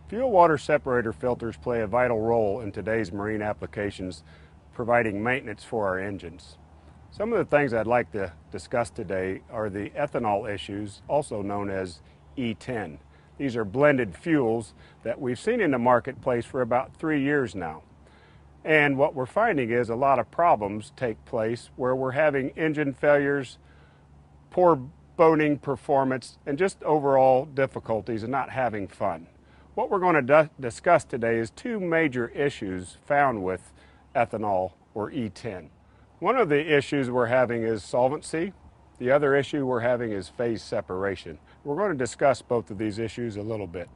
Fuel water separator filters play a vital role in today's marine applications, providing maintenance for our engines. Some of the things I'd like to discuss today are the ethanol issues, also known as E10. These are blended fuels that we've seen in the marketplace for about 3 years now. And what we're finding is a lot of problems take place where we're having engine failures, poor boating performance, and just overall difficulties and not having fun. What we're going to discuss today is two major issues found with ethanol or E10. One of the issues we're having is solvency. The other issue we're having is phase separation. We're going to discuss both of these issues a little bit.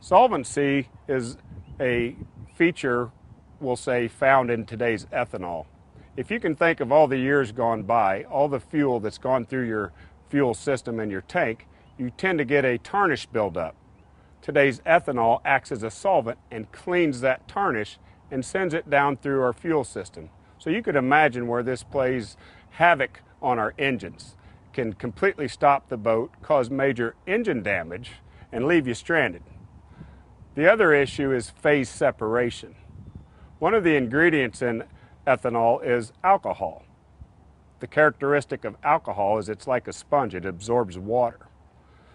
Solvency is a feature, we'll say, found in today's ethanol. If you can think of all the years gone by, all the fuel that's gone through your fuel system and your tank, you tend to get a tarnish buildup. Today's ethanol acts as a solvent and cleans that tarnish and sends it down through our fuel system. So you could imagine where this plays havoc on our engines. Can completely stop the boat, cause major engine damage, and leave you stranded. The other issue is phase separation. One of the ingredients in ethanol is alcohol. The characteristic of alcohol is it's like a sponge, it absorbs water.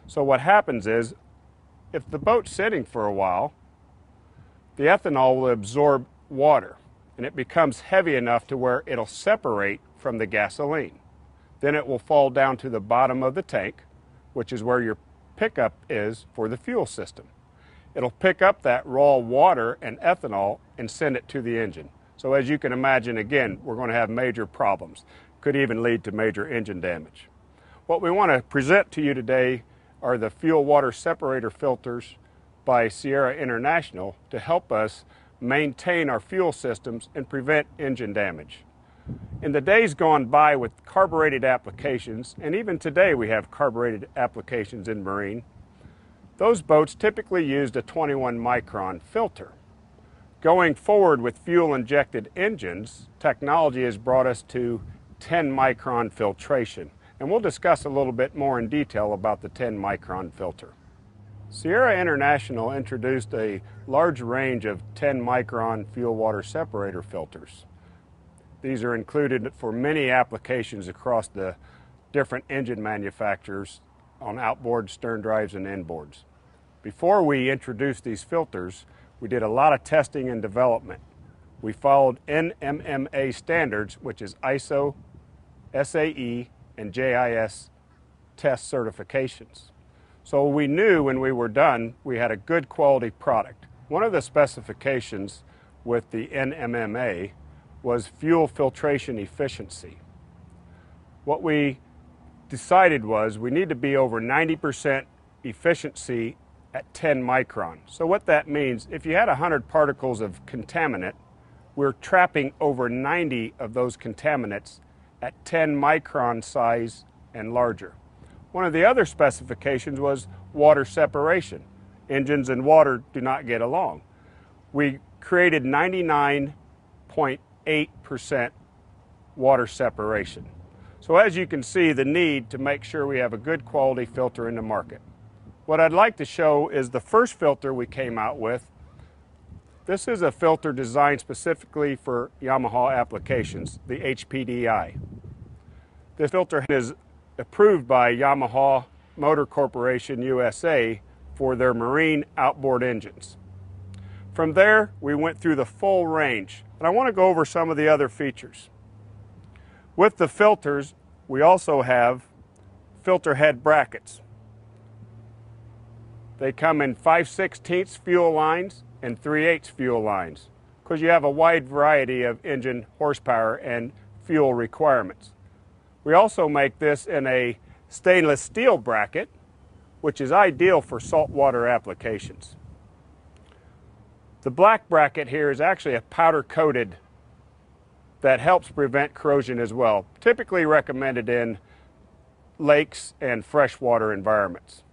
So what happens is, if the boat's sitting for a while, the ethanol will absorb water and it becomes heavy enough to where it'll separate from the gasoline. Then it will fall down to the bottom of the tank, which is where your pickup is for the fuel system. It'll pick up that raw water and ethanol and send it to the engine. So as you can imagine, again, we're going to have major problems. Could even lead to major engine damage. What we want to present to you today are the fuel water separator filters by Sierra International to help us maintain our fuel systems and prevent engine damage. In the days gone by with carbureted applications, and even today we have carbureted applications in marine, those boats typically used a 21 micron filter. Going forward with fuel injected engines, technology has brought us to 10 micron filtration. And we'll discuss a little bit more in detail about the 10 micron filter. Sierra International introduced a large range of 10 micron fuel water separator filters. These are included for many applications across the different engine manufacturers on outboard, stern drives, and inboards. Before we introduced these filters, we did a lot of testing and development. We followed NMMA standards, which is ISO, SAE, and JIS test certifications. So we knew when we were done we had a good quality product. One of the specifications with the NMMA was fuel filtration efficiency. What we decided was we need to be over 90% efficiency at 10 micron. So what that means, if you had 100 particles of contaminant, we're trapping over 90 of those contaminants at 10 micron size and larger. One of the other specifications was water separation. Engines and water do not get along. We created 99.8% water separation. So as you can see, the need to make sure we have a good quality filter in the market. What I'd like to show is the first filter we came out with. This is a filter designed specifically for Yamaha applications, the HPDI. This filter is approved by Yamaha Motor Corporation USA for their marine outboard engines. From there, we went through the full range, and I want to go over some of the other features. With the filters, we also have filter head brackets. They come in 5/16 fuel lines and 3/8 fuel lines because you have a wide variety of engine horsepower and fuel requirements. We also make this in a stainless steel bracket, which is ideal for saltwater applications. The black bracket here is actually a powder coated that helps prevent corrosion as well, typically recommended in lakes and freshwater environments.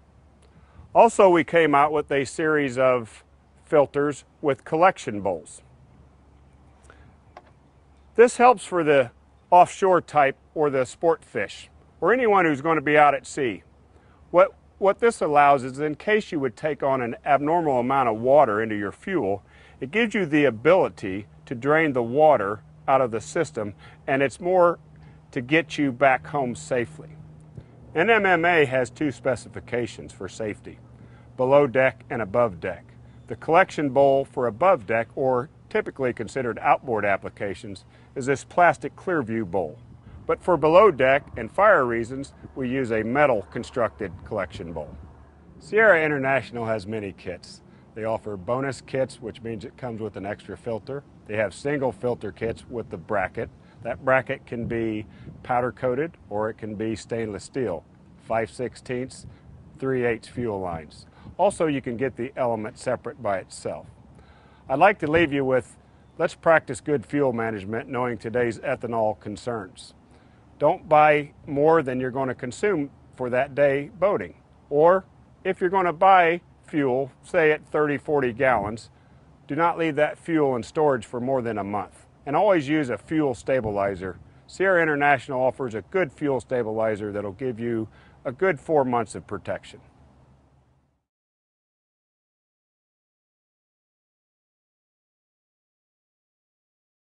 Also, we came out with a series of filters with collection bowls. This helps for the offshore type or the sport fish. or anyone who's going to be out at sea. What this allows is, in case you would take on an abnormal amount of water into your fuel, it gives you the ability to drain the water out of the system, and it's more to get you back home safely. NMMA has two specifications for safety: below deck and above deck. The collection bowl for above deck, or typically considered outboard applications, is this plastic Clearview bowl. But for below deck and fire reasons, we use a metal constructed collection bowl. Sierra International has many kits. They offer bonus kits, which means it comes with an extra filter. They have single filter kits with the bracket. That bracket can be powder coated or it can be stainless steel, 5/16, 3/8 fuel lines. Also, you can get the element separate by itself. I'd like to leave you with, let's practice good fuel management knowing today's ethanol concerns. Don't buy more than you're going to consume for that day boating. Or if you're going to buy fuel, say at 30, 40 gallons, do not leave that fuel in storage for more than a month. And always use a fuel stabilizer. Sierra International offers a good fuel stabilizer that'll give you a good 4 months of protection.